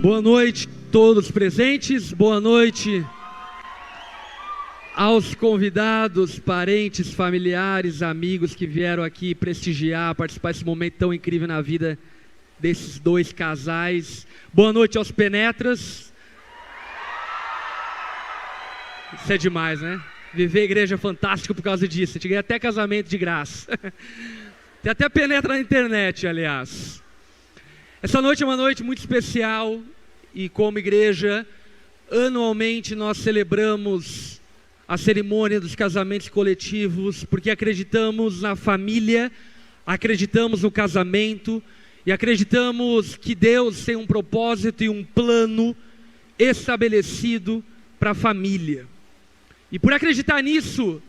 Boa noite a todos presentes, boa noite aos convidados, parentes, familiares, amigos que vieram aqui prestigiar, participar desse momento tão incrível na vida desses dois casais. Boa noite aos penetras. Isso é demais, né? Viver a igreja é fantástico por causa disso. A gente ganha até casamento de graça. Tem até penetra na internet, aliás. Essa noite é uma noite muito especial e, como igreja, anualmente nós celebramos a cerimônia dos casamentos coletivos, porque acreditamos na família, acreditamos no casamento e acreditamos que Deus tem um propósito e um plano estabelecido para a família. E por acreditar nisso,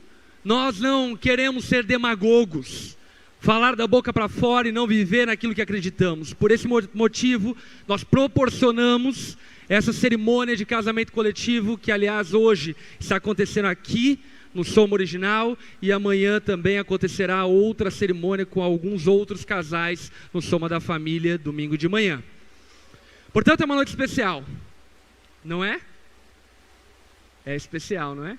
nós não queremos ser demagogos, falar da boca para fora e não viver naquilo que acreditamos. Por esse motivo, nós proporcionamos essa cerimônia de casamento coletivo, que aliás hoje está acontecendo aqui no Soma Original, e amanhã também acontecerá outra cerimônia com alguns outros casais no Soma da Família, domingo de manhã. Portanto, é uma noite especial, não é? É especial, não é?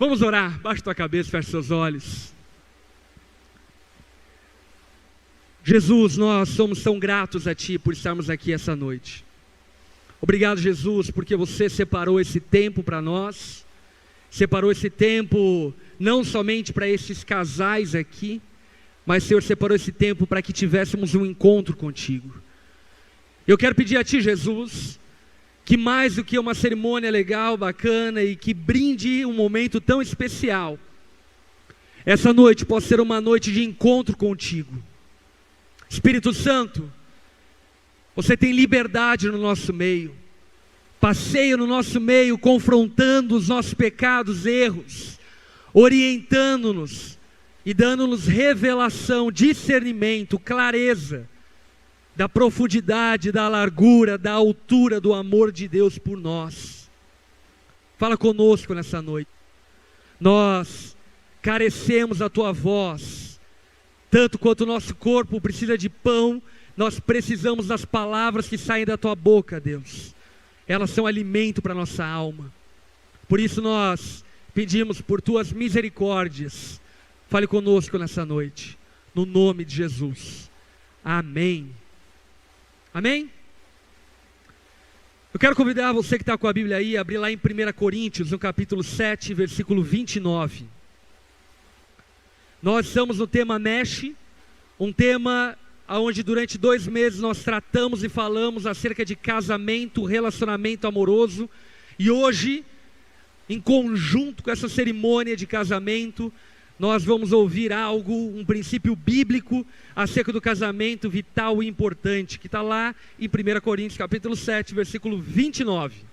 Vamos orar, baixa tua cabeça, fecha seus olhos. Jesus, nós somos tão gratos a Ti por estarmos aqui essa noite. Obrigado, Jesus, porque Você separou esse tempo para nós, separou esse tempo não somente para esses casais aqui, mas Senhor, separou esse tempo para que tivéssemos um encontro contigo. Eu quero pedir a Ti, Jesus, que mais do que uma cerimônia legal, bacana e que brinde um momento tão especial, essa noite possa ser uma noite de encontro contigo. Espírito Santo, Você tem liberdade no nosso meio, passeia no nosso meio, confrontando os nossos pecados, erros, orientando-nos e dando-nos revelação, discernimento, clareza da profundidade, da largura, da altura do amor de Deus por nós. Fala conosco nessa noite. Nós carecemos da Tua voz, tanto quanto o nosso corpo precisa de pão, nós precisamos das palavras que saem da Tua boca, Deus. Elas são alimento para a nossa alma. Por isso nós pedimos por Tuas misericórdias. Fale conosco nessa noite, no nome de Jesus. Amém. Amém? Eu quero convidar você que está com a Bíblia aí, a abrir lá em 1 Coríntios, no capítulo 7, versículo 29. Nós estamos no tema Mexe, um tema onde durante 2 meses nós tratamos e falamos acerca de casamento, relacionamento amoroso. E hoje, em conjunto com essa cerimônia de casamento, nós vamos ouvir algo, um princípio bíblico acerca do casamento vital e importante, que está lá em 1 Coríntios capítulo 7, versículo 29.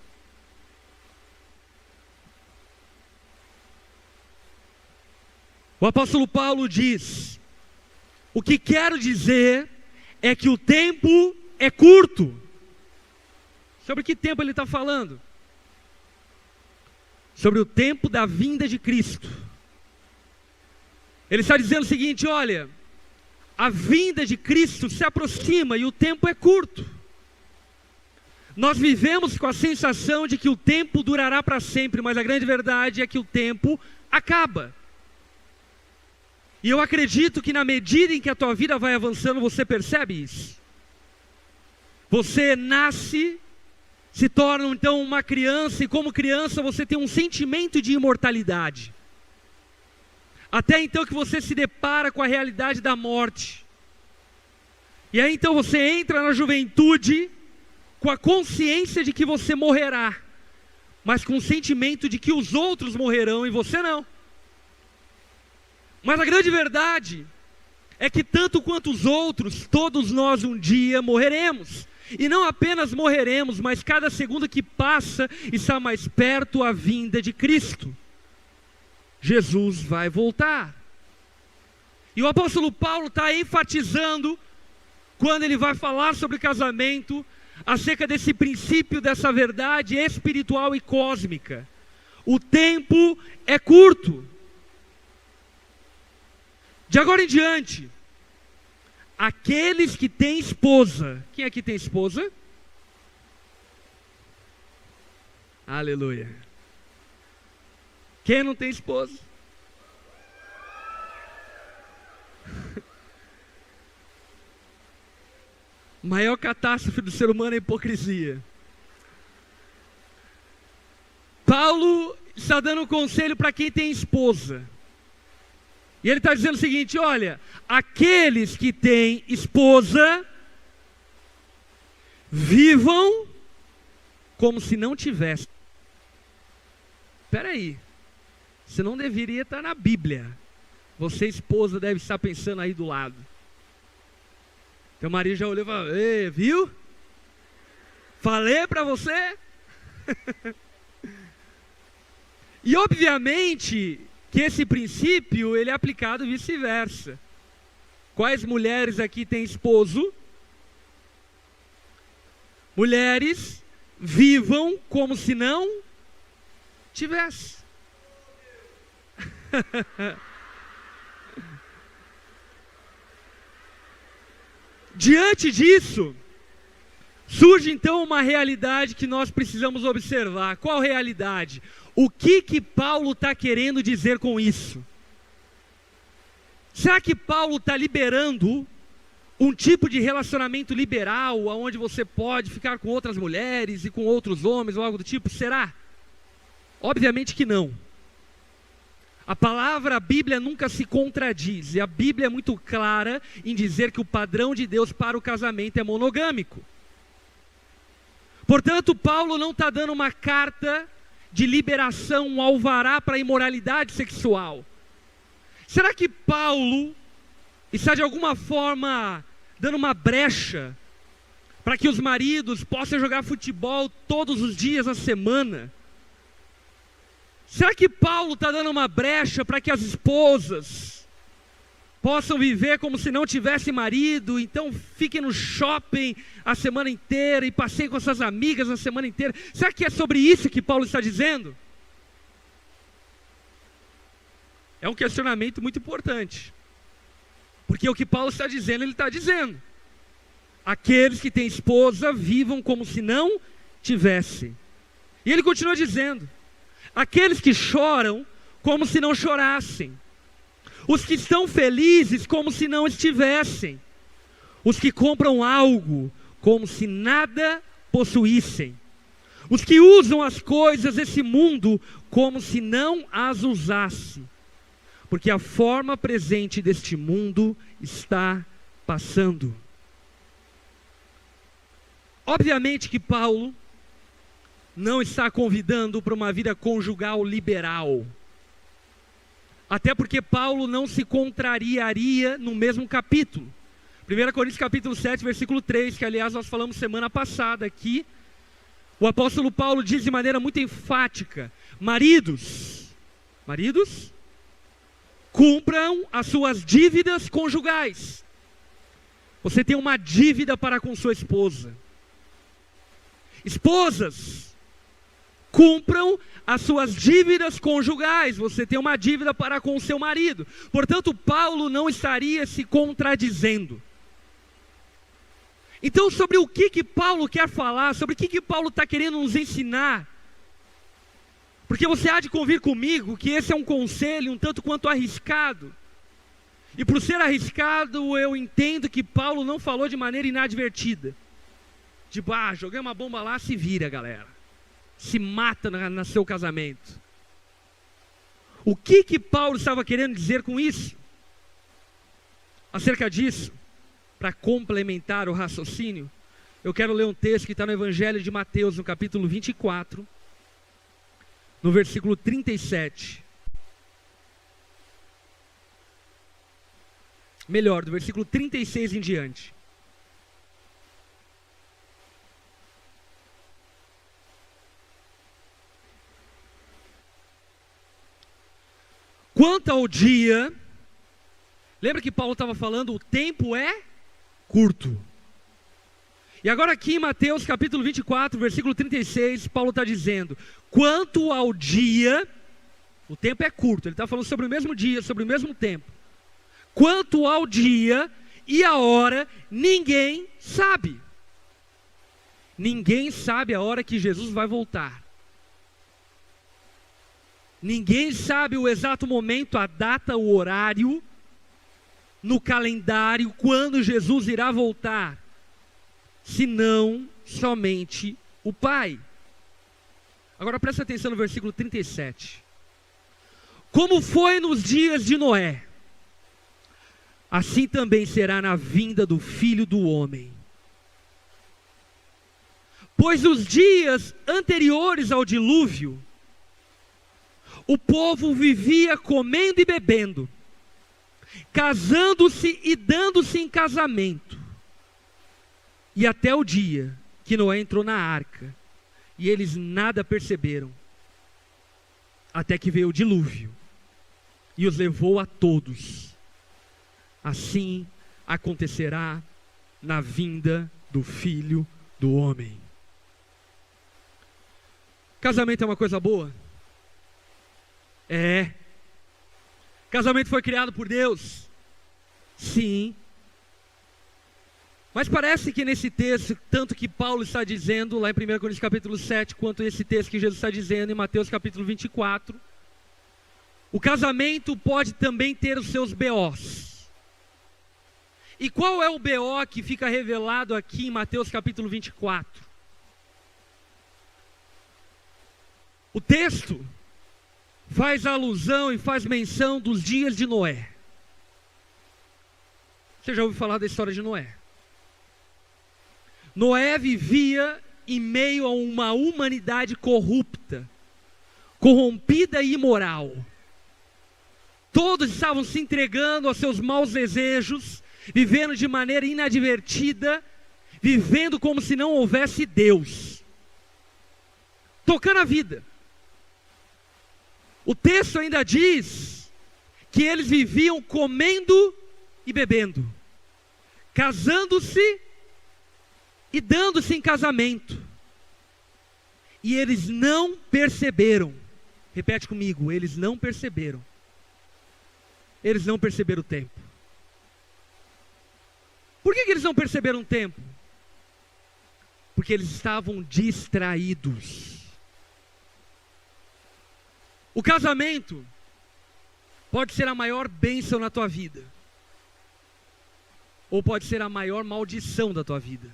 O apóstolo Paulo diz: o que quero dizer é que o tempo é curto. Sobre que tempo ele está falando? Sobre o tempo da vinda de Cristo. Ele está dizendo o seguinte: olha, a vinda de Cristo se aproxima e o tempo é curto. Nós vivemos com a sensação de que o tempo durará para sempre, mas a grande verdade é que o tempo acaba. E eu acredito que na medida em que a tua vida vai avançando, você percebe isso. Você nasce, se torna então uma criança, e como criança você tem um sentimento de imortalidade. Até então que você se depara com a realidade da morte. E aí então você entra na juventude com a consciência de que você morrerá, mas com o sentimento de que os outros morrerão e você não. Mas a grande verdade é que tanto quanto os outros, todos nós um dia morreremos. E não apenas morreremos, mas cada segundo que passa está mais perto a vinda de Cristo. Jesus vai voltar. E o apóstolo Paulo está enfatizando, quando ele vai falar sobre casamento, acerca desse princípio, dessa verdade espiritual e cósmica. O tempo é curto. De agora em diante, aqueles que têm esposa. Quem aqui tem esposa? Aleluia. Quem não tem esposa? Maior catástrofe do ser humano é a hipocrisia. Paulo está dando um conselho para quem tem esposa. E ele está dizendo o seguinte: olha, aqueles que têm esposa, vivam como se não tivessem. Espera aí, você não deveria estar na Bíblia. Você, esposa, deve estar pensando aí do lado. Teu marido já olhou e falou: ei, viu? Falei para você. E obviamente que esse princípio ele é aplicado vice-versa. Quais mulheres aqui têm esposo? Mulheres, vivam como se não tivesse. Diante disso, surge então uma realidade que nós precisamos observar. Qual realidade? O que Paulo está querendo dizer com isso? Será que Paulo está liberando um tipo de relacionamento liberal, onde você pode ficar com outras mulheres e com outros homens ou algo do tipo? Será? Obviamente que não. A palavra, a Bíblia nunca se contradiz, e a Bíblia é muito clara em dizer que o padrão de Deus para o casamento é monogâmico. Portanto, Paulo não está dando uma carta de liberação, um alvará para a imoralidade sexual. Será que Paulo está de alguma forma dando uma brecha para que os maridos possam jogar futebol todos os dias da semana? Será que Paulo está dando uma brecha para que as esposas possam viver como se não tivesse marido, então fiquem no shopping a semana inteira e passeiem com suas amigas a semana inteira? Será que é sobre isso que Paulo está dizendo? É um questionamento muito importante, porque o que Paulo está dizendo, ele está dizendo: aqueles que têm esposa, vivam como se não tivessem. E ele continua dizendo: aqueles que choram, como se não chorassem. Os que estão felizes, como se não estivessem. Os que compram algo, como se nada possuíssem. Os que usam as coisas desse mundo, como se não as usasse. Porque a forma presente deste mundo está passando. Obviamente que Paulo não está convidando para uma vida conjugal liberal. Até porque Paulo não se contrariaria no mesmo capítulo. 1 Coríntios capítulo 7, versículo 3, que aliás nós falamos semana passada aqui. O apóstolo Paulo diz de maneira muito enfática: maridos, cumpram as suas dívidas conjugais. Você tem uma dívida para com sua esposa. Esposas, cumpram as suas dívidas conjugais. Você tem uma dívida para com o seu marido. Portanto, Paulo não estaria se contradizendo. Então, sobre o que Paulo quer falar, sobre o que Paulo está querendo nos ensinar, porque você há de convir comigo que esse é um conselho um tanto quanto arriscado. E por ser arriscado, eu entendo que Paulo não falou de maneira inadvertida. Tipo, joguei uma bomba lá, se vira, galera. Se mata no seu casamento. O que Paulo estava querendo dizer com isso? Acerca disso, para complementar o raciocínio, eu quero ler um texto que está no Evangelho de Mateus, no capítulo 24, no versículo 37. Melhor, do versículo 36 em diante. Quanto ao dia, lembra que Paulo estava falando, o tempo é curto. E agora aqui em Mateus capítulo 24, versículo 36, Paulo está dizendo: quanto ao dia, o tempo é curto, ele está falando sobre o mesmo dia, sobre o mesmo tempo. Quanto ao dia e a hora ninguém sabe. Ninguém sabe a hora que Jesus vai voltar. Ninguém sabe o exato momento, a data, o horário, no calendário, quando Jesus irá voltar, senão somente o Pai. Agora presta atenção no versículo 37. Como foi nos dias de Noé, assim também será na vinda do Filho do Homem. Pois os dias anteriores ao dilúvio, o povo vivia comendo e bebendo, casando-se e dando-se em casamento, e até o dia que Noé entrou na arca, e eles nada perceberam, até que veio o dilúvio, e os levou a todos. Assim acontecerá na vinda do Filho do Homem. Casamento é uma coisa boa? É. Casamento foi criado por Deus? Sim. Mas parece que nesse texto, tanto que Paulo está dizendo, lá em 1 Coríntios capítulo 7, quanto esse texto que Jesus está dizendo em Mateus capítulo 24, o casamento pode também ter os seus BOs. E qual é o BO que fica revelado aqui em Mateus capítulo 24? O texto faz alusão e faz menção dos dias de Noé. Você já ouviu falar da história de Noé? Noé vivia em meio a uma humanidade corrupta, corrompida e imoral. Todos estavam se entregando aos seus maus desejos, vivendo de maneira inadvertida, vivendo como se não houvesse Deus, tocando a vida. O texto ainda diz que eles viviam comendo e bebendo, casando-se e dando-se em casamento. E eles não perceberam. Repete comigo, eles não perceberam. Eles não perceberam o tempo. Por que eles não perceberam o tempo? Porque eles estavam distraídos. O casamento pode ser a maior bênção na tua vida, ou pode ser a maior maldição da tua vida.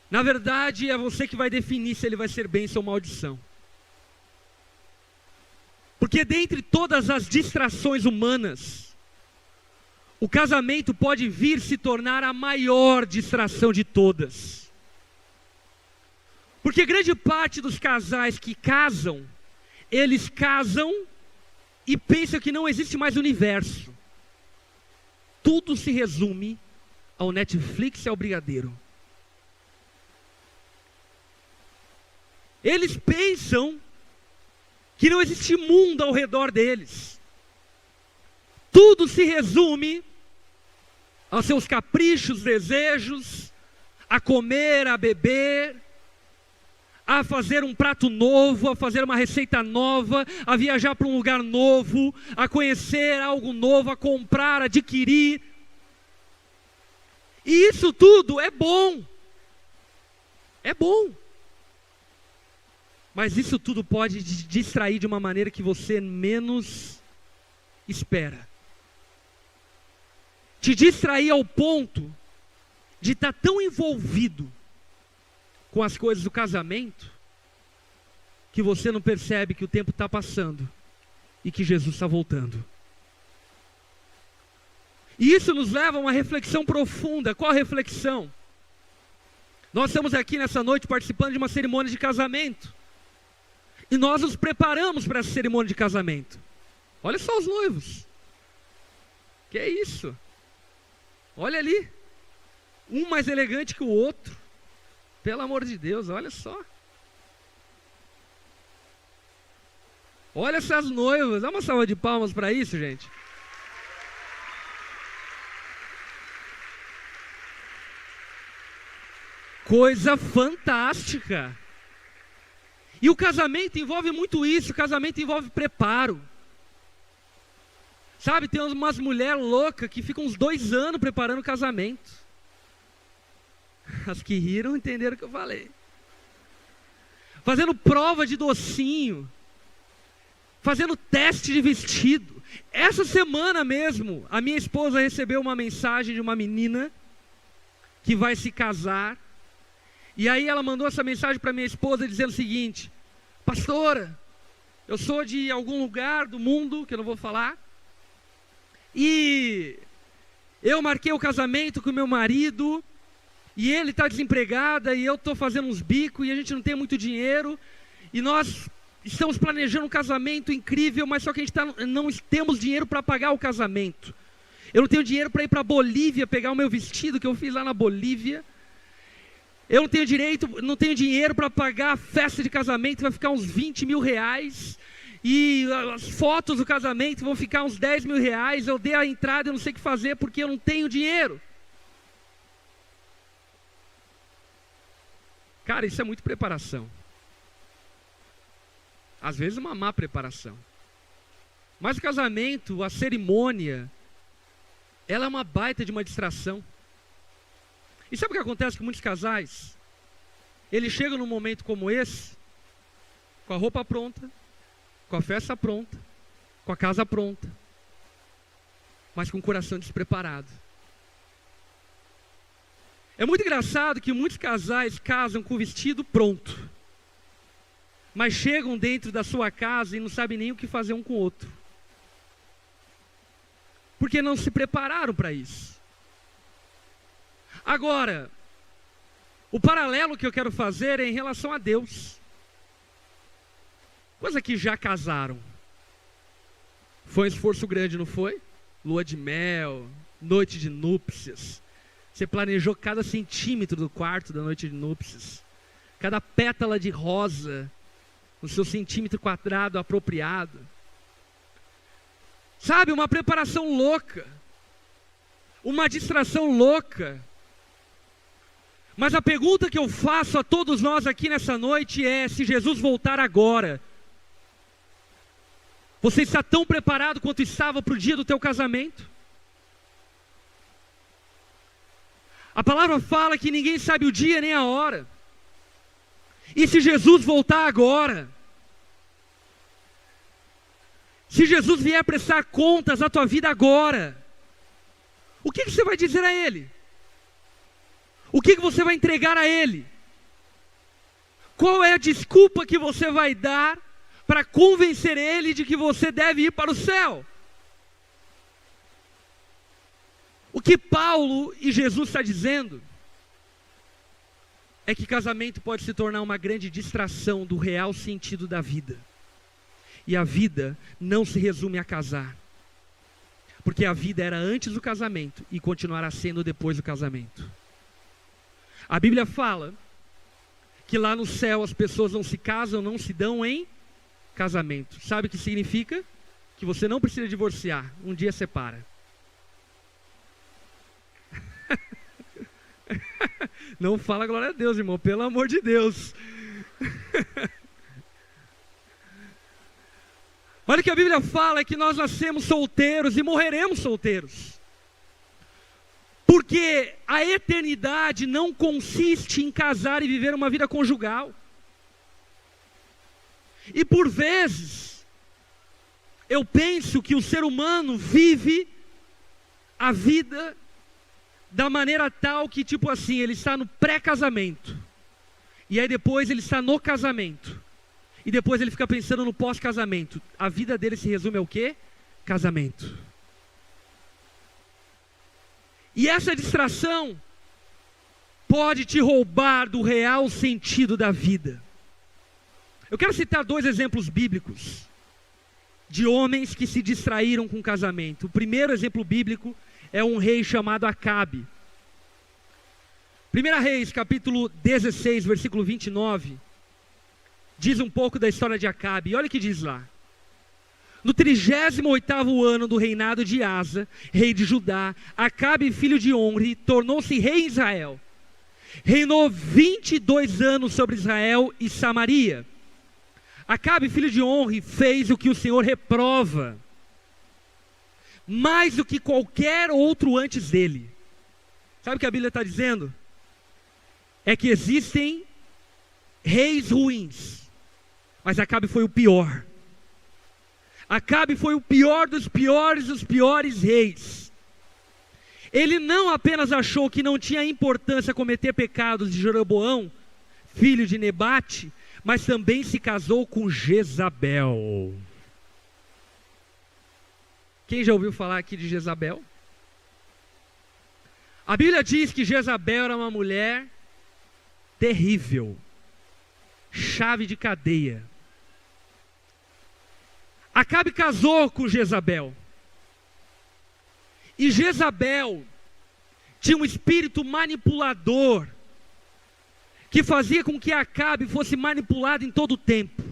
Na verdade, é você que vai definir se ele vai ser bênção ou maldição. Porque dentre todas as distrações humanas, o casamento pode vir se tornar a maior distração de todas. Porque grande parte dos casais que casam, eles casam e pensam que não existe mais universo. Tudo se resume ao Netflix e ao brigadeiro. Eles pensam que não existe mundo ao redor deles. Tudo se resume aos seus caprichos, desejos, a comer, a beber, a fazer um prato novo, a fazer uma receita nova, a viajar para um lugar novo, a conhecer algo novo, a comprar, adquirir. E isso tudo é bom. É bom. Mas isso tudo pode te distrair de uma maneira que você menos espera. Te distrair ao ponto de estar tão envolvido com as coisas do casamento, que você não percebe que o tempo está passando e que Jesus está voltando. E isso nos leva a uma reflexão profunda. Qual a reflexão? Nós estamos aqui nessa noite participando de uma cerimônia de casamento, e nós nos preparamos para essa cerimônia de casamento. Olha só os noivos. Que é isso? Olha ali, um mais elegante que o outro. Pelo amor de Deus, olha só. Olha essas noivas. Dá uma salva de palmas para isso, gente. Coisa fantástica. E o casamento envolve muito isso. O casamento envolve preparo. Sabe, tem umas mulheres loucas que ficam uns 2 anos preparando o casamento. As que riram entenderam o que eu falei. Fazendo prova de docinho. Fazendo teste de vestido. Essa semana mesmo, a minha esposa recebeu uma mensagem de uma menina que vai se casar. E aí ela mandou essa mensagem para minha esposa dizendo o seguinte: pastora, eu sou de algum lugar do mundo, que eu não vou falar, e eu marquei o casamento com meu marido, e ele está desempregado, e eu estou fazendo uns bicos, e a gente não tem muito dinheiro, e nós estamos planejando um casamento incrível, mas só que a gente não temos dinheiro para pagar o casamento. Eu não tenho dinheiro para ir para a Bolívia pegar o meu vestido que eu fiz lá na Bolívia. Eu não tenho dinheiro para pagar a festa de casamento, vai ficar uns 20 mil reais. E as fotos do casamento vão ficar uns 10 mil reais. Eu dei a entrada, eu não sei o que fazer porque eu não tenho dinheiro. Cara, isso é muito preparação. Às vezes uma má preparação. Mas o casamento, a cerimônia, ela é uma baita de uma distração. E sabe o que acontece com muitos casais? Eles chegam num momento como esse, com a roupa pronta, com a festa pronta, com a casa pronta, mas com o coração despreparado. É muito engraçado que muitos casais casam com o vestido pronto, mas chegam dentro da sua casa e não sabem nem o que fazer um com o outro, porque não se prepararam para isso. Agora, o paralelo que eu quero fazer é em relação a Deus. Coisa que já casaram. Foi um esforço grande, não foi? Lua de mel, noite de núpcias. Você planejou cada centímetro do quarto da noite de núpcias. Cada pétala de rosa no seu centímetro quadrado apropriado. Sabe, uma preparação louca. Uma distração louca. Mas a pergunta que eu faço a todos nós aqui nessa noite é: se Jesus voltar agora, você está tão preparado quanto estava para o dia do teu casamento? A palavra fala que ninguém sabe o dia nem a hora. E se Jesus voltar agora, se Jesus vier prestar contas da tua vida agora, o que você vai dizer a Ele? O que você vai entregar a Ele? Qual é a desculpa que você vai dar para convencer Ele de que você deve ir para o céu? O que Paulo e Jesus está dizendo é que casamento pode se tornar uma grande distração do real sentido da vida. E a vida não se resume a casar, porque a vida era antes do casamento e continuará sendo depois do casamento. A Bíblia fala que lá no céu as pessoas não se casam, não se dão em casamento. Sabe o que significa? Que você não precisa divorciar, um dia separa. Não fala glória a Deus, irmão, pelo amor de Deus. Olha o que a Bíblia fala, é que nós nascemos solteiros e morreremos solteiros. Porque a eternidade não consiste em casar e viver uma vida conjugal. E por vezes, eu penso que o ser humano vive a vida da maneira tal que, tipo assim, ele está no pré-casamento. E aí depois ele está no casamento. E depois ele fica pensando no pós-casamento. A vida dele se resume ao quê? Casamento. E essa distração pode te roubar do real sentido da vida. Eu quero citar 2 exemplos bíblicos de homens que se distraíram com o casamento. O primeiro exemplo bíblico é um rei chamado Acabe. 1 Reis, capítulo 16, versículo 29, diz um pouco da história de Acabe. E olha o que diz lá. No 38º ano do reinado de Asa, rei de Judá, Acabe, filho de Omri, tornou-se rei em Israel. Reinou 22 anos sobre Israel e Samaria. Acabe, filho de Omri, fez o que o Senhor reprova. mais do que qualquer outro antes dele. Sabe o que a Bíblia está dizendo? É que existem reis ruins, mas Acabe foi o pior. Acabe foi o pior dos piores reis. Ele não apenas achou que não tinha importância cometer pecados de Jeroboão, filho de Nebate, mas também se casou com Jezabel. Quem já ouviu falar aqui de Jezabel? A Bíblia diz que Jezabel era uma mulher terrível, chave de cadeia. Acabe casou com Jezabel. E Jezabel tinha um espírito manipulador, que fazia com que Acabe fosse manipulado em todo o tempo.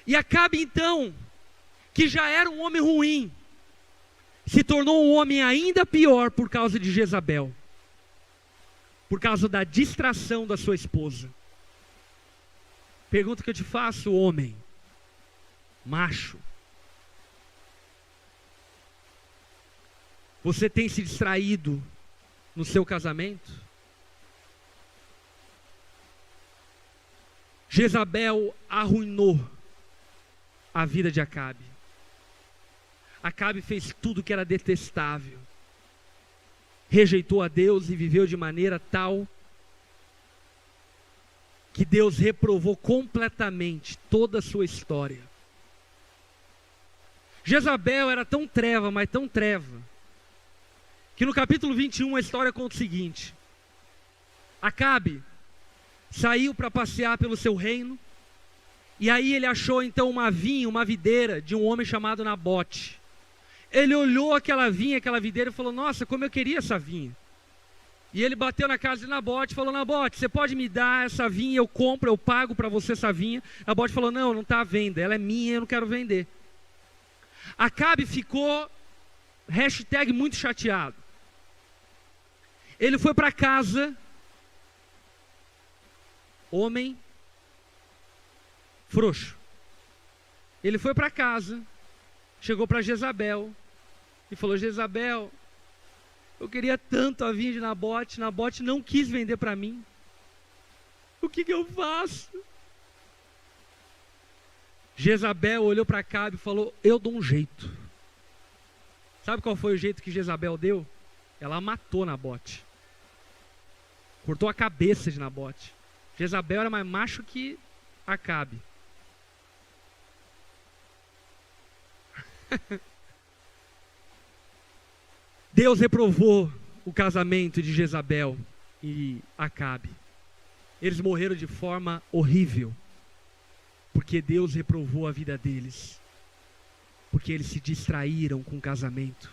E Acabe então, que já era um homem ruim, se tornou um homem ainda pior por causa de Jezabel. Por causa da distração da sua esposa. Pergunta que eu te faço, homem, macho. Você tem se distraído no seu casamento? Jezabel arruinou a vida de Acabe. Acabe fez tudo que era detestável. Rejeitou a Deus e viveu de maneira tal que Deus reprovou completamente toda a sua história. Jezabel era tão treva, mas tão treva, que no capítulo 21 a história conta o seguinte: Acabe saiu para passear pelo seu reino, e aí ele achou então uma vinha, uma videira de um homem chamado Nabote. Ele olhou aquela vinha, aquela videira e falou: nossa, como eu queria essa vinha. E ele bateu na casa de Nabote e falou: Nabote, você pode me dar essa vinha, eu compro, eu pago para você essa vinha. Nabote falou: não está à venda, ela é minha, eu não quero vender. Acabe ficou, muito chateado. Ele foi para casa, homem frouxo. Ele foi para casa, chegou para Jezabel e falou: Jezabel, eu queria tanto a vinha de Nabote, Nabote não quis vender para mim. O que eu faço? Jezabel olhou para Acabe e falou: eu dou um jeito. Sabe qual foi o jeito que Jezabel deu? Ela matou Nabote. Cortou a cabeça de Nabote. Jezabel era mais macho que Acabe. Deus reprovou o casamento de Jezabel e Acabe. Eles morreram de forma horrível, porque Deus reprovou a vida deles, porque eles se distraíram com o casamento.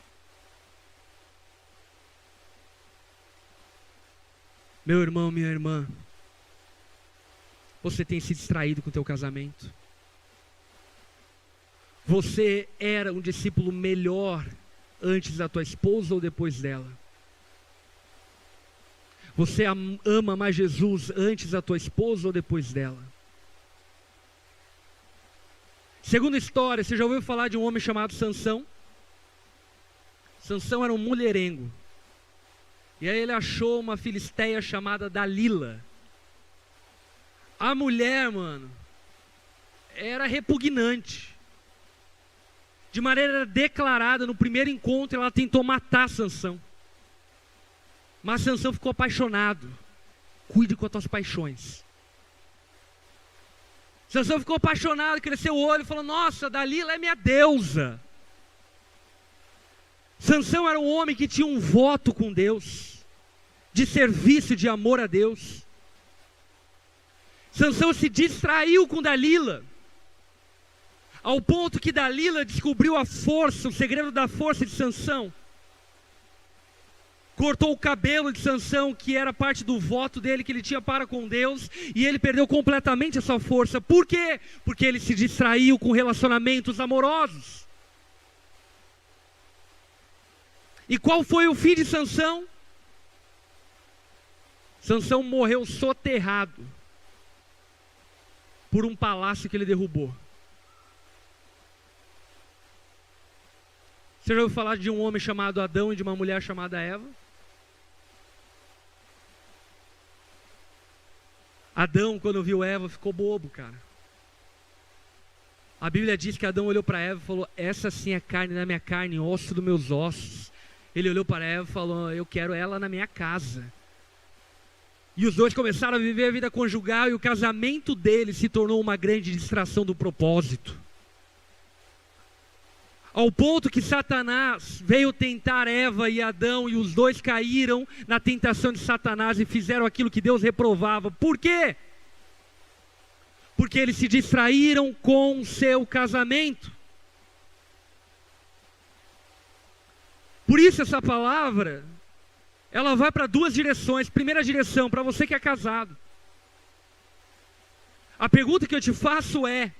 Meu irmão, minha irmã, você tem se distraído com o teu casamento? Você era um discípulo melhor antes da tua esposa ou depois dela? Você ama mais Jesus antes da tua esposa ou depois dela? Segunda história, você já ouviu falar de um homem chamado Sansão? Sansão era um mulherengo. E aí ele achou uma filisteia chamada Dalila. A mulher, mano, era repugnante. De maneira declarada, no primeiro encontro, ela tentou matar Sansão. Mas Sansão ficou apaixonado. Cuide com as tuas paixões. Sansão ficou apaixonado, cresceu o olho e falou: nossa, Dalila é minha deusa. Sansão era um homem que tinha um voto com Deus, de serviço, de amor a Deus. Sansão se distraiu com Dalila, ao ponto que Dalila descobriu a força, o segredo da força de Sansão. Cortou o cabelo de Sansão, que era parte do voto dele que ele tinha para com Deus, e ele perdeu completamente a sua força. Por quê? Porque ele se distraiu com relacionamentos amorosos. E qual foi o fim de Sansão? Sansão morreu soterrado por um palácio que ele derrubou. Você já ouviu falar de um homem chamado Adão e de uma mulher chamada Eva? Adão, quando viu Eva, ficou bobo, cara. A Bíblia diz que Adão olhou para Eva e falou: essa sim é carne da minha carne, osso dos meus ossos. Ele olhou para Eva e falou: eu quero ela na minha casa. E os dois começaram a viver a vida conjugal, e o casamento deles se tornou uma grande distração do propósito. Ao ponto que Satanás veio tentar Eva e Adão, e os dois caíram na tentação de Satanás e fizeram aquilo que Deus reprovava. Por quê? Porque eles se distraíram com o seu casamento. Por isso essa palavra, ela vai para duas direções. Primeira direção, para você que é casado. A pergunta que eu te faço é: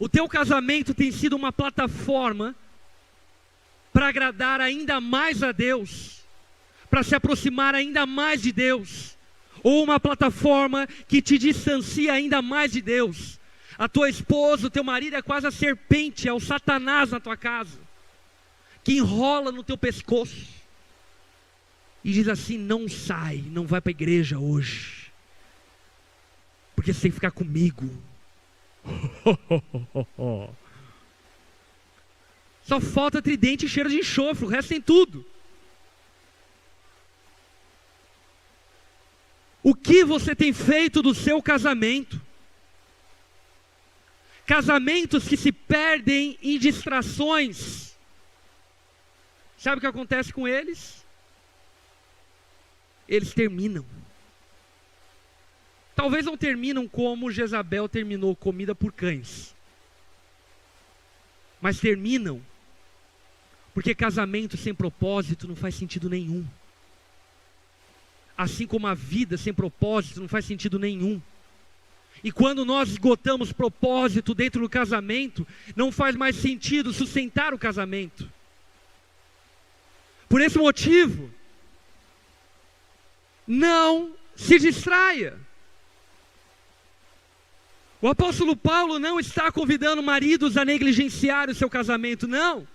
o teu casamento tem sido uma plataforma para agradar ainda mais a Deus, para se aproximar ainda mais de Deus, ou uma plataforma que te distancia ainda mais de Deus? A tua esposa, o teu marido é quase a serpente, é o Satanás na tua casa, que enrola no teu pescoço e diz assim: não sai, não vai para a igreja hoje, porque você tem que ficar comigo. Só falta tridente e cheiro de enxofre, o resto tem tudo. O que você tem feito do seu casamento? Casamentos que se perdem em distrações. Sabe o que acontece com eles? Eles terminam. Talvez não terminam como Jezabel terminou, comida por cães. Mas terminam porque casamento sem propósito não faz sentido nenhum. Assim como a vida sem propósito não faz sentido nenhum. E quando nós esgotamos propósito dentro do casamento, não faz mais sentido sustentar o casamento. Por esse motivo, não se distraia. O apóstolo Paulo não está convidando maridos a negligenciar o seu casamento, não.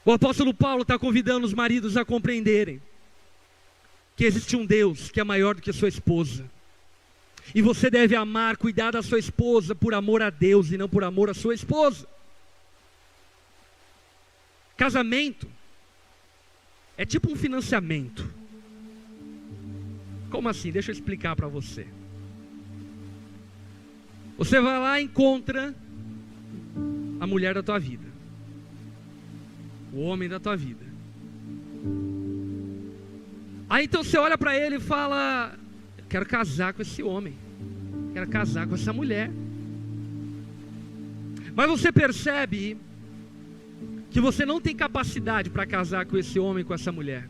O apóstolo Paulo está convidando os maridos a compreenderem que existe um Deus que é maior do que a sua esposa. E você deve amar, cuidar da sua esposa por amor a Deus e não por amor à sua esposa. Casamento é tipo um financiamento. Como assim? Deixa eu explicar para você. Você vai lá e encontra a mulher da tua vida, o homem da tua vida. Aí então você olha para ele e fala: eu quero casar com esse homem, quero casar com essa mulher. Mas você percebe que você não tem capacidade para casar com esse homem, com essa mulher.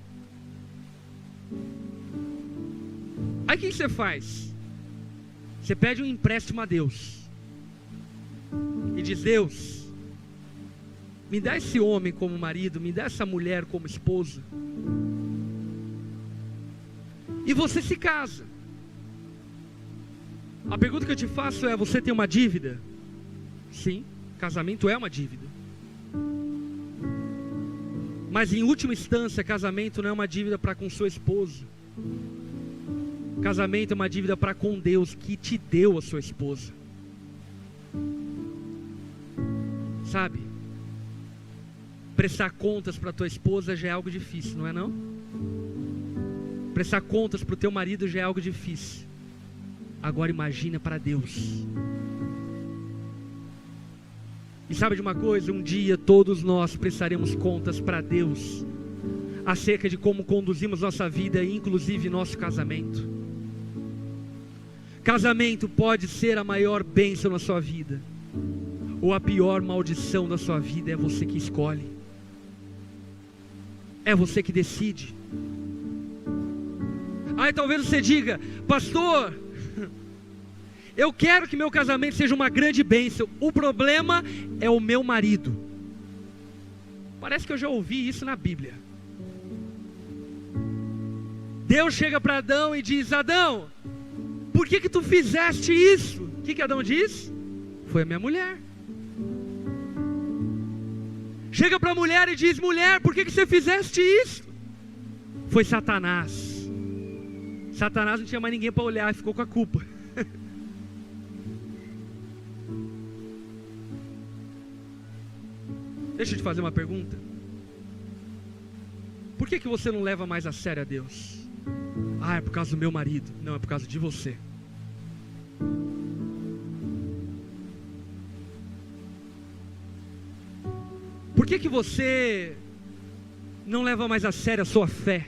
Aí o que você faz? Você pede um empréstimo a Deus e diz: Deus, me dá esse homem como marido, me dá essa mulher como esposa. E você se casa. A pergunta que eu te faço é: você tem uma dívida? Sim, casamento é uma dívida. Mas em última instância, casamento não é uma dívida para com sua esposa. Casamento é uma dívida para com Deus, que te deu a sua esposa. Sabe? Prestar contas para tua esposa já é algo difícil, não é não? Prestar contas para o teu marido já é algo difícil. Agora imagina para Deus. E sabe de uma coisa? Um dia todos nós prestaremos contas para Deus acerca de como conduzimos nossa vida, inclusive nosso casamento. Casamento pode ser a maior bênção na sua vida, ou a pior maldição da sua vida. É você que escolhe, é você que decide. Aí talvez você diga: pastor, eu quero que meu casamento seja uma grande bênção, o problema é o meu marido. Parece que eu já ouvi isso na Bíblia. Deus chega para Adão e diz: Adão, por que tu fizeste isso? O que Adão diz? Foi a minha mulher. chega para a mulher e diz: mulher, por que você fizeste isso? Foi Satanás. Satanás não tinha mais ninguém para olhar e ficou com a culpa. Deixa eu te fazer uma pergunta. Por que você não leva mais a sério a Deus? Ah, é por causa do meu marido. Não, é por causa de você. Por que você não leva mais a sério a sua fé?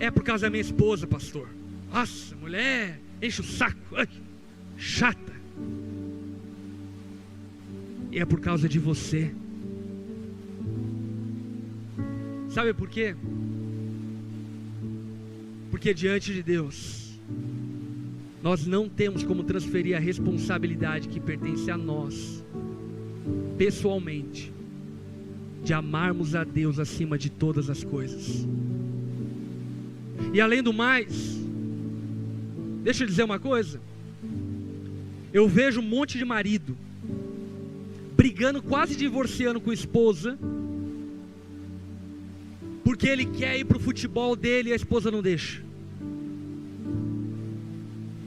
É por causa da minha esposa, pastor. Nossa, mulher, enche o saco. Ai, chata. E é por causa de você. Sabe por quê? Porque diante de Deus, nós não temos como transferir a responsabilidade que pertence a nós, pessoalmente, de amarmos a Deus acima de todas as coisas. E além do mais, deixa eu dizer uma coisa. Eu vejo um monte de marido brigando, quase divorciando com a esposa, porque ele quer ir para o futebol dele e a esposa não deixa.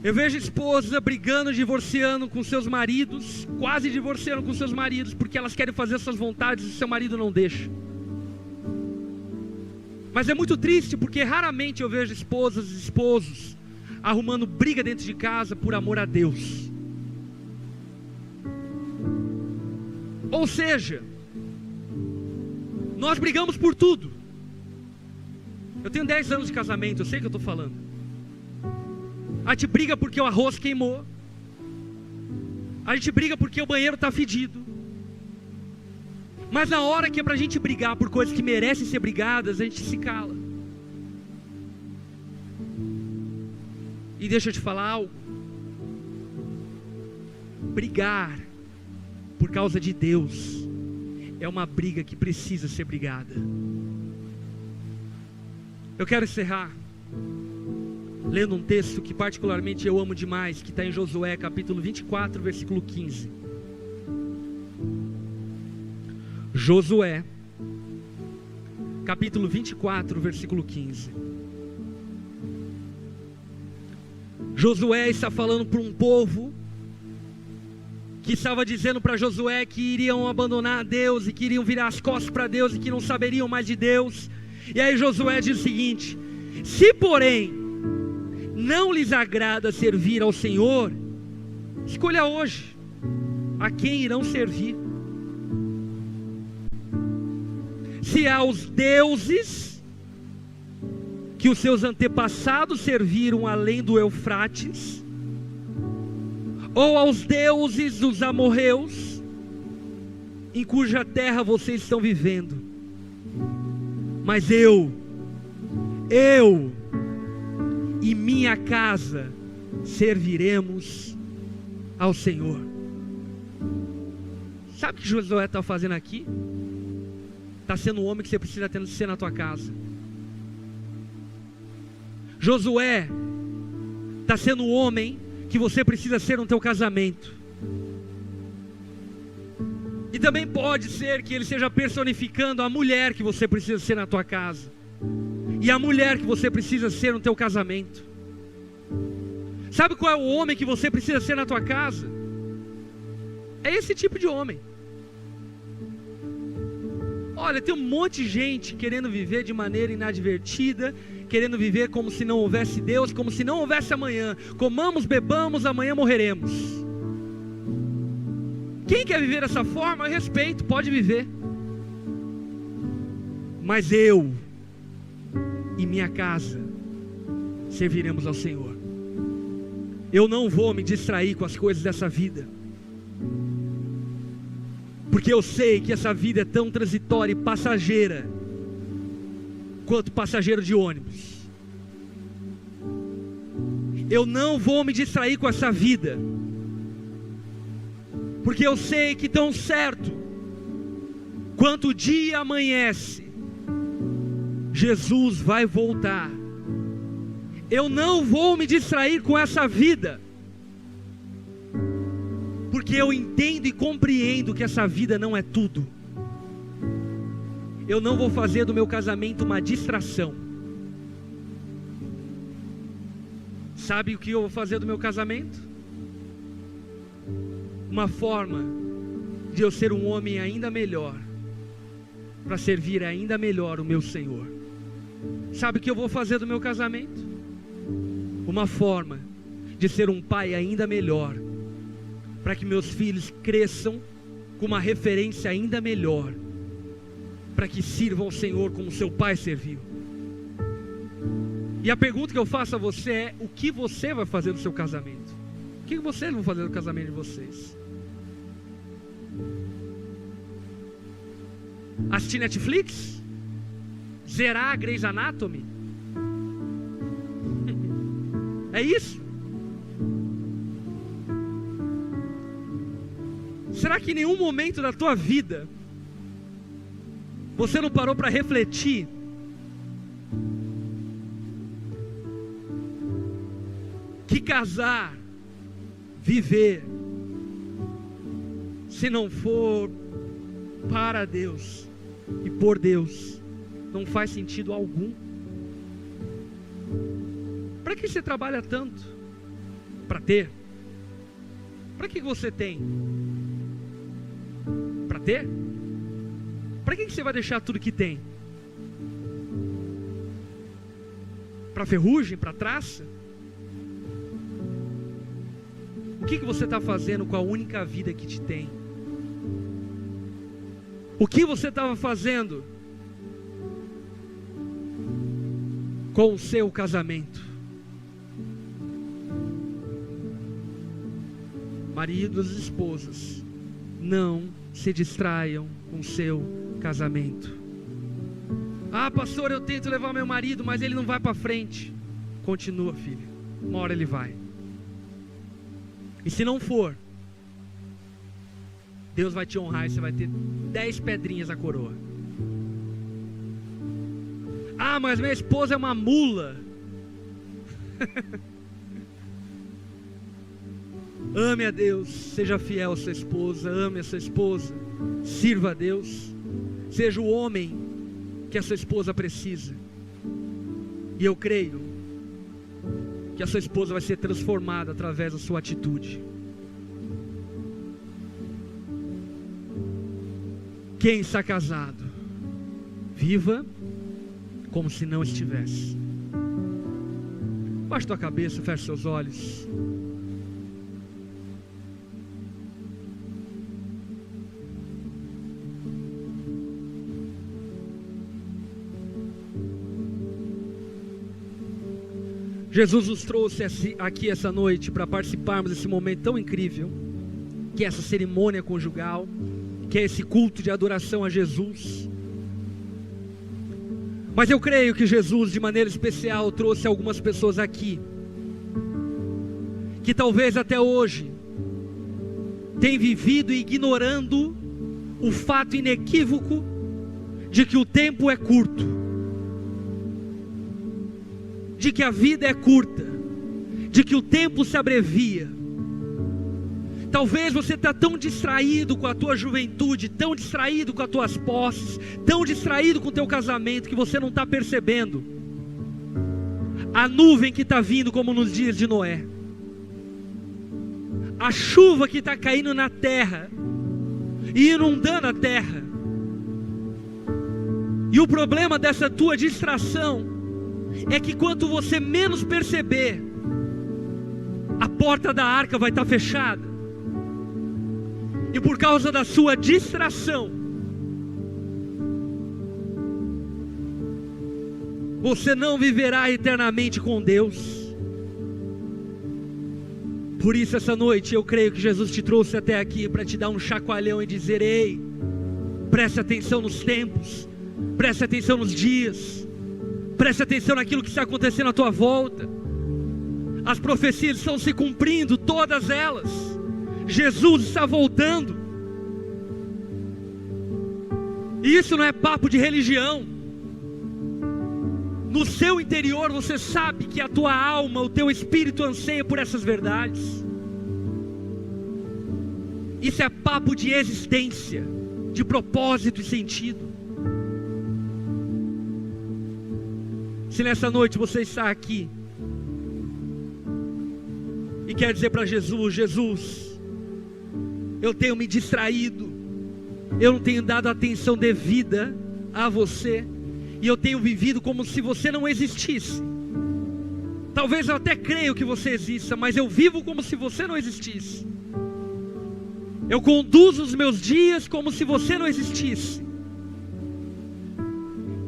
Eu vejo esposa brigando, divorciando com seus maridos, quase divorciando com seus maridos, porque elas querem fazer suas vontades e seu marido não deixa. Mas é muito triste, porque raramente eu vejo esposas e esposos arrumando briga dentro de casa por amor a Deus. Ou seja, nós brigamos por tudo. Eu tenho 10 anos de casamento, eu sei o que eu estou falando. A gente briga porque o arroz queimou. A gente briga porque o banheiro está fedido. Mas na hora que é para a gente brigar por coisas que merecem ser brigadas, a gente se cala. E deixa eu te falar algo. Brigar por causa de Deus é uma briga que precisa ser brigada. Eu quero encerrar lendo um texto que particularmente eu amo demais, que está em Josué capítulo 24, versículo 15. Josué capítulo 24, versículo 15. Josué está falando para um povo que estava dizendo para Josué que iriam abandonar a Deus e que iriam virar as costas para Deus e que não saberiam mais de Deus. E aí Josué diz o seguinte: se porém não lhes agrada servir ao Senhor, escolha hoje a quem irão servir. Se aos deuses que os seus antepassados serviram além do Eufrates, ou aos deuses dos amorreus, em cuja terra vocês estão vivendo. Mas eu e minha casa serviremos ao Senhor. Sabe o que Josué está fazendo aqui? Está sendo o homem que você precisa ser na tua casa. Josué está sendo o homem que você precisa ser no teu casamento. E também pode ser que ele esteja personificando a mulher que você precisa ser na tua casa, e a mulher que você precisa ser no teu casamento. Sabe qual é o homem que você precisa ser na tua casa? É esse tipo de homem. Olha, tem um monte de gente querendo viver de maneira inadvertida, querendo viver como se não houvesse Deus, como se não houvesse amanhã. Comamos, bebamos, amanhã morreremos. Quem quer viver dessa forma, eu respeito, pode viver. Mas eu e minha casa serviremos ao Senhor. Eu não vou me distrair com as coisas dessa vida, porque eu sei que essa vida é tão transitória e passageira quanto passageiro de ônibus. Eu não vou me distrair com essa vida, porque eu sei que tão certo quanto o dia amanhece, Jesus vai voltar. Eu não vou me distrair com essa vida, porque eu entendo e compreendo que essa vida não é tudo. eu não vou fazer do meu casamento uma distração. Sabe o que eu vou fazer do meu casamento? Uma forma de eu ser um homem ainda melhor, para servir ainda melhor o meu Senhor. Sabe o que eu vou fazer do meu casamento? Uma forma de ser um pai ainda melhor, para que meus filhos cresçam com uma referência ainda melhor, para que sirvam ao Senhor como seu pai serviu. E a pergunta que eu faço a você é: o que você vai fazer no seu casamento? O que vocês vão fazer no casamento de vocês? Assistir Netflix? Zerar a Grey's Anatomy? É isso? Será que em nenhum momento da tua vida você não parou para refletir que casar, viver, se não for para Deus e por Deus, não faz sentido algum? Para que você trabalha tanto? Para ter? Para que você tem? Para ter? Para que você vai deixar tudo que tem? Para ferrugem? Para traça? O que você está fazendo com a única vida que te tem? O que você estava fazendo com o seu casamento? Maridos e esposas, não se distraiam com o seu casamento. Ah, pastor, eu tento levar meu marido, mas ele não vai para frente. Continua, filho, uma hora ele vai. E se não for, Deus vai te honrar e você vai ter 10 pedrinhas a coroa. Ah, mas minha esposa é uma mula. Ame a Deus, seja fiel à sua esposa, ame a sua esposa, sirva a Deus, seja o homem que a sua esposa precisa. E eu creio que a sua esposa vai ser transformada através da sua atitude. Quem está casado, viva como se não estivesse. Baixe tua cabeça, feche seus olhos. Jesus nos trouxe aqui essa noite para participarmos desse momento tão incrível, que é essa cerimônia conjugal, que é esse culto de adoração a Jesus. Mas eu creio que Jesus, de maneira especial, trouxe algumas pessoas aqui, que talvez até hoje têm vivido ignorando o fato inequívoco de que o tempo é curto, de que a vida é curta, de que o tempo se abrevia. Talvez você está tão distraído com a tua juventude, tão distraído com as tuas posses, tão distraído com o teu casamento, que você não está percebendo a nuvem que está vindo como nos dias de Noé, a chuva que está caindo na terra e inundando a terra. E o problema dessa tua distração é que quanto você menos perceber, a porta da arca vai estar fechada. E por causa da sua distração, você não viverá eternamente com Deus. Por isso essa noite eu creio que Jesus te trouxe até aqui para te dar um chacoalhão e dizer: ei, preste atenção nos tempos, preste atenção nos dias, preste atenção naquilo que está acontecendo à tua volta. As profecias estão se cumprindo, todas elas. Jesus está voltando. E isso não é papo de religião. No seu interior você sabe que a tua alma, o teu espírito anseia por essas verdades. Isso é papo de existência, de propósito e sentido. Se nessa noite você está aqui e quer dizer para Jesus: Jesus, eu tenho me distraído, eu não tenho dado atenção devida a você, e eu tenho vivido como se você não existisse. Talvez eu até creio que você exista, mas eu vivo como se você não existisse. Eu conduzo os meus dias como se você não existisse.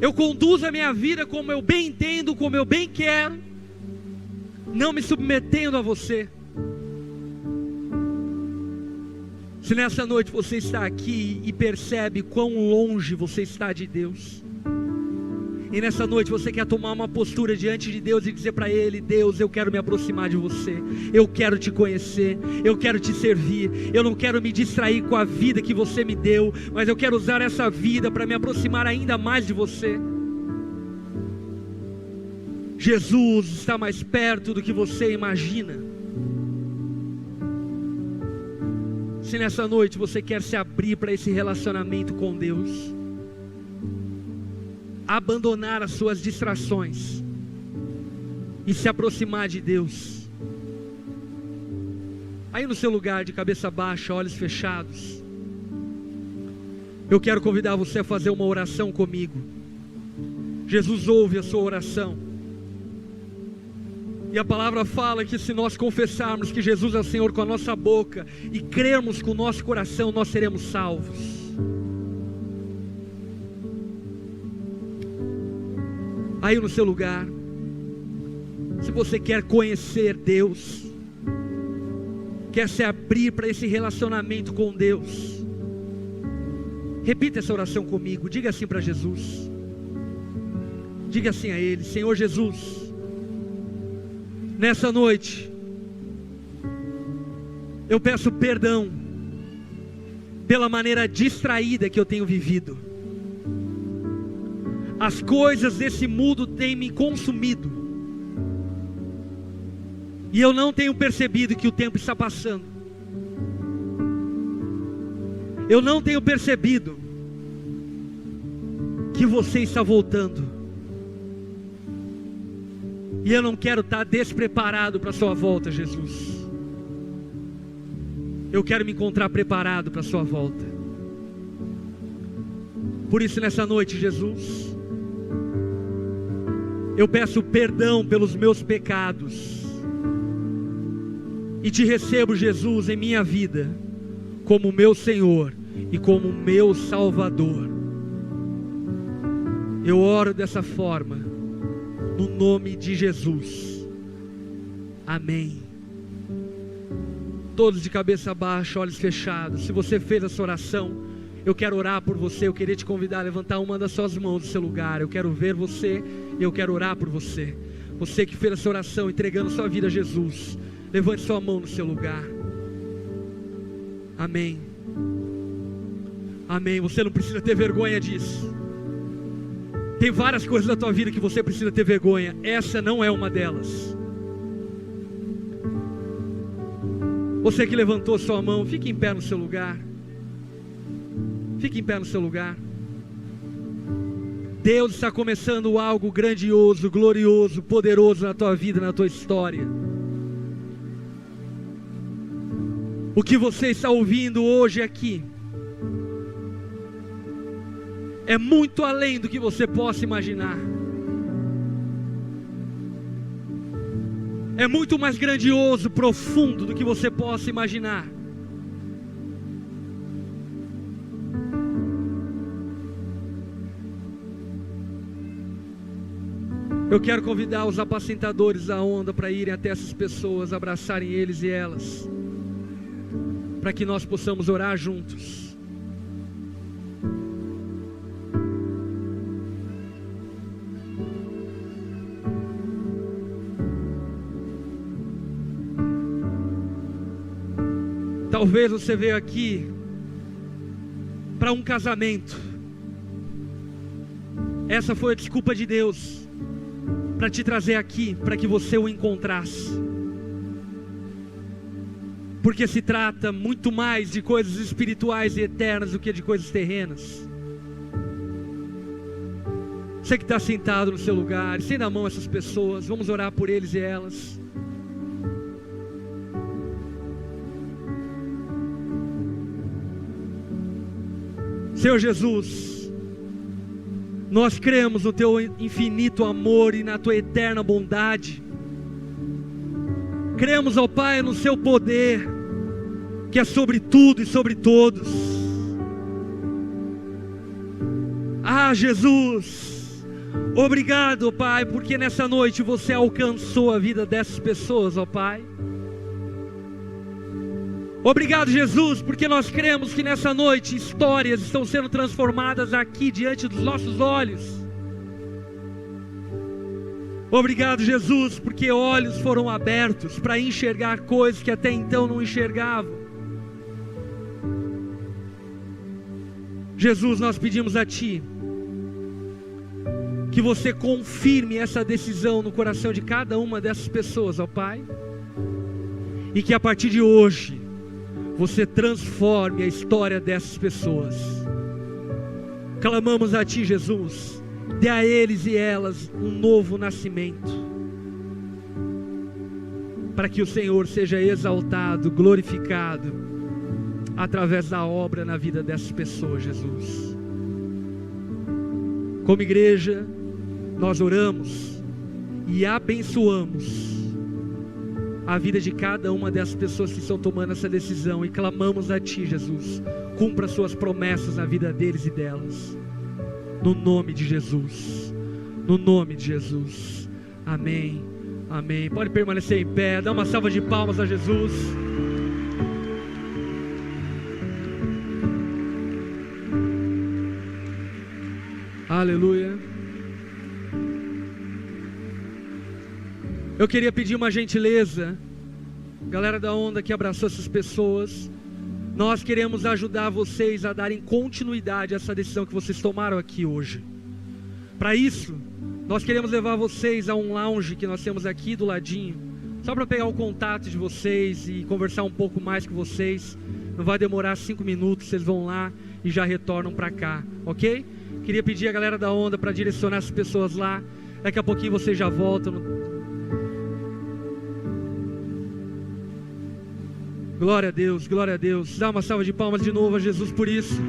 Eu conduzo a minha vida como eu bem entendo, como eu bem quero, não me submetendo a você. Se nessa noite você está aqui e percebe quão longe você está de Deus, e nessa noite você quer tomar uma postura diante de Deus e dizer para Ele: Deus, eu quero me aproximar de você, eu quero te conhecer, eu quero te servir, eu não quero me distrair com a vida que você me deu, mas eu quero usar essa vida para me aproximar ainda mais de você. Jesus está mais perto do que você imagina. Se nessa noite você quer se abrir para esse relacionamento com Deus, abandonar as suas distrações e se aproximar de Deus, aí no seu lugar, de cabeça baixa, olhos fechados, eu quero convidar você a fazer uma oração comigo. Jesus ouve a sua oração, e a palavra fala que se nós confessarmos que Jesus é o Senhor com a nossa boca e crermos com o nosso coração, nós seremos salvos. Aí no seu lugar, se você quer conhecer Deus, quer se abrir para esse relacionamento com Deus, repita essa oração comigo. Diga assim para Jesus, diga assim a Ele: Senhor Jesus, nessa noite eu peço perdão pela maneira distraída que eu tenho vivido. As coisas desse mundo têm me consumido, e eu não tenho percebido que o tempo está passando. Eu não tenho percebido que você está voltando, e eu não quero estar despreparado para a sua volta, Jesus. Eu quero me encontrar preparado para a sua volta. Por isso nessa noite, Jesus, eu peço perdão pelos meus pecados, e te recebo, Jesus, em minha vida, como meu Senhor e como meu Salvador. Eu oro dessa forma, no nome de Jesus, amém. Todos de cabeça baixa, olhos fechados. Se você fez essa oração, eu quero orar por você. Eu queria te convidar a levantar uma das suas mãos do seu lugar. Eu quero ver você e eu quero orar por você. Você que fez essa oração entregando sua vida a Jesus, levante sua mão no seu lugar. Amém. Amém. Você não precisa ter vergonha disso. Tem várias coisas na tua vida que você precisa ter vergonha. Essa não é uma delas. Você que levantou sua mão, fique em pé no seu lugar. Fique em pé no seu lugar. Deus está começando algo grandioso, glorioso, poderoso na tua vida, na tua história. O que você está ouvindo hoje aqui é muito além do que você possa imaginar. É muito mais grandioso, profundo do que você possa imaginar. Eu quero convidar os apacentadores da onda para irem até essas pessoas, abraçarem eles e elas, para que nós possamos orar juntos. Talvez você veio aqui para um casamento. Essa foi a desculpa de Deus para te trazer aqui, para que você o encontrasse. Porque se trata muito mais de coisas espirituais e eternas do que de coisas terrenas. Você que está sentado no seu lugar, estenda a mão a essas pessoas, vamos orar por eles e elas. Senhor Jesus, nós cremos no Teu infinito amor e na Tua eterna bondade. Cremos, ó Pai, no Seu poder, que é sobre tudo e sobre todos. Ah, Jesus, obrigado, Pai, porque nessa noite Você alcançou a vida dessas pessoas, ó Pai. Obrigado, Jesus, porque nós cremos que nessa noite histórias estão sendo transformadas aqui diante dos nossos olhos. Obrigado, Jesus, porque olhos foram abertos para enxergar coisas que até então não enxergavam. Jesus, nós pedimos a Ti que Você confirme essa decisão no coração de cada uma dessas pessoas, ó Pai, e que a partir de hoje Você transforme a história dessas pessoas. Clamamos a Ti, Jesus, dê a eles e elas um novo nascimento, para que o Senhor seja exaltado, glorificado, através da obra na vida dessas pessoas, Jesus. Como igreja, nós oramos e abençoamos a vida de cada uma dessas pessoas que estão tomando essa decisão, e clamamos a Ti, Jesus, cumpra Suas promessas na vida deles e delas, no nome de Jesus, no nome de Jesus, amém, amém. Pode permanecer em pé, dá uma salva de palmas a Jesus. Aleluia. Eu queria pedir uma gentileza, galera da Onda que abraçou essas pessoas. Nós queremos ajudar vocês a darem continuidade a essa decisão que vocês tomaram aqui hoje. Para isso, nós queremos levar vocês a um lounge que nós temos aqui do ladinho, só para pegar o contato de vocês e conversar um pouco mais com vocês. Não vai demorar 5 minutos, vocês vão lá e já retornam para cá, ok? Queria pedir a galera da Onda para direcionar essas pessoas lá. Daqui a pouquinho vocês já voltam. Glória a Deus, glória a Deus. Dá uma salva de palmas de novo a Jesus por isso.